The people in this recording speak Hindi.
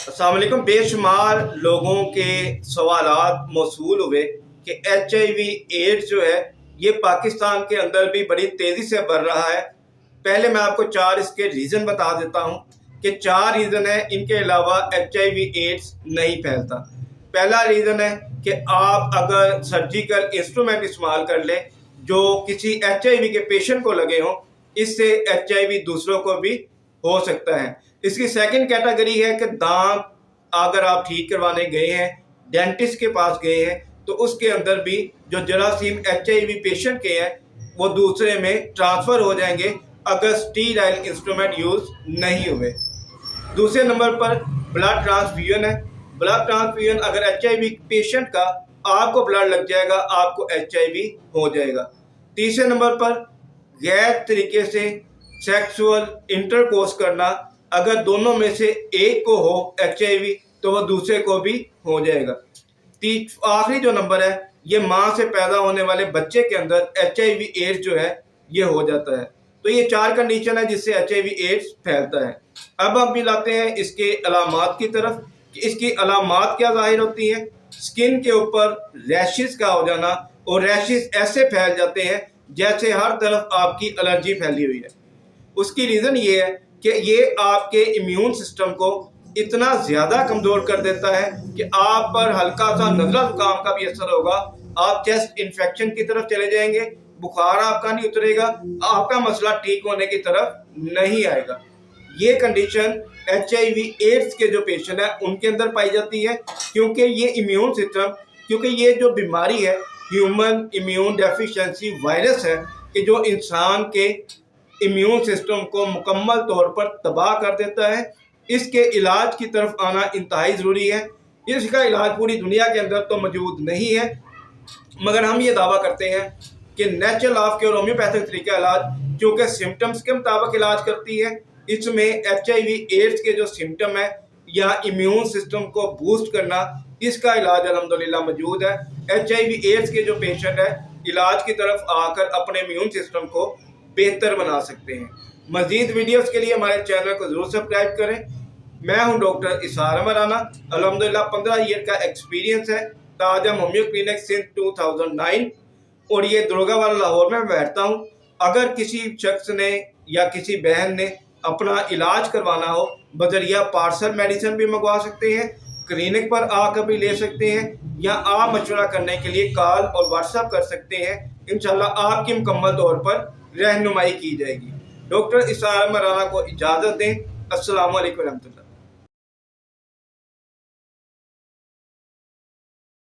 अस्सलाम वालेकुम। बेशुमार लोगों के सवालात मौसूल हुए कि HIV एड्स जो है ये पाकिस्तान के अंदर भी बड़ी तेज़ी से बढ़ रहा है। पहले मैं आपको 4 इसके रीज़न बता देता हूँ कि 4 रीज़न है, इनके अलावा HIV एड्स नहीं फैलता। पहला रीज़न है कि आप अगर सर्जिकल इंस्ट्रूमेंट इस्तेमाल कर लें जो किसी HIV के पेशेंट को लगे हों, इससे HIV दूसरों को भी हो सकता है। इसकी सेकंड कैटेगरी है कि दांत अगर आप ठीक करवाने गए हैं, डेंटिस्ट के पास गए हैं, तो उसके अंदर भी जो जरासीम HIV पेशेंट के हैं वो दूसरे में ट्रांसफ़र हो जाएंगे अगर स्टीराइल इंस्ट्रूमेंट यूज़ नहीं हुए। दूसरे नंबर पर ब्लड ट्रांसफ्यूजन है। ब्लड ट्रांसफ्यूजन अगर HIV पेशेंट का आपको ब्लड लग जाएगा, आपको HIV हो जाएगा। तीसरे नंबर पर गैर तरीके से सेक्सुअल इंटरकोर्स करना, अगर दोनों में से एक को हो HIV तो वह दूसरे को भी हो जाएगा। आखिरी जो नंबर है, ये माँ से पैदा होने वाले बच्चे के अंदर HIV एड्स जो है ये हो जाता है। तो ये 4 कंडीशन है जिससे HIV एड्स फैलता है। अब हम भी लाते हैं इसके अलामात की तरफ कि इसकी अलामात क्या जाहिर होती हैं। स्किन के ऊपर रैशेस का हो जाना, और रैशेस ऐसे फैल जाते हैं जैसे हर तरफ आपकी एलर्जी फैली हुई है। उसकी रीज़न ये है कि ये आपके इम्यून सिस्टम को इतना ज़्यादा कमज़ोर कर देता है कि आप पर हल्का सा नज़ला जुकाम का भी असर होगा, आप चेस्ट इन्फेक्शन की तरफ चले जाएंगे, बुखार आपका नहीं उतरेगा, आपका मसला ठीक होने की तरफ नहीं आएगा। ये कंडीशन HIV एड्स के जो पेशेंट हैं उनके अंदर पाई जाती है, क्योंकि ये इम्यून सिस्टम, क्योंकि ये जो बीमारी है ह्यूमन इम्यून डेफिशिएंसी वायरस है कि जो इंसान के इम्यून सिस्टम को मुकम्मल तौर पर तबाह कर देता है। इसके इलाज की तरफ आना इंतहाई ज़रूरी है। इसका इलाज पूरी दुनिया के अंदर तो मौजूद नहीं है, मगर हम ये दावा करते हैं कि नेचुरल ऑफ के और होम्योपैथिक तरीका इलाज क्योंकि सिम्टम्स के मुताबिक इलाज करती है, इसमें HIV एड्स के जो सिम्टम है या इम्यून सिस्टम को बूस्ट करना, इसका इलाज अल्हम्दुलिल्लाह मौजूद है। HIV एड्स के जो पेशेंट है इलाज की तरफ आकर अपने इम्यून सिस्टम को बेहतर बना सकते हैं। मज़ीद वीडियोस के लिए हमारे चैनल को ज़रूर सब्सक्राइब करें। मैं हूं डॉक्टर इसार अहमद राना, अल्हम्दुलिल्लाह 15 ईयर का एक्सपीरियंस है। ताजम होम्यो क्लिनिक सिंस 2009, और ये दुर्गावाला लाहौर में बैठता हूं। अगर किसी शख्स ने या किसी बहन ने अपना इलाज करवाना हो, बजरिया पार्सल मेडिसिन भी मंगवा सकते हैं, क्लिनिक पर आकर भी ले सकते हैं, या आप मशवरा करने के लिए कॉल और व्हाट्सएप कर सकते हैं। इंशाल्लाह आपकी मुकम्मल तौर पर रहनुमाई की जाएगी। डॉक्टर इसार अहमद राना को इजाज़त दें। अस्सलामु अलैकुम रहमतुल्लाह।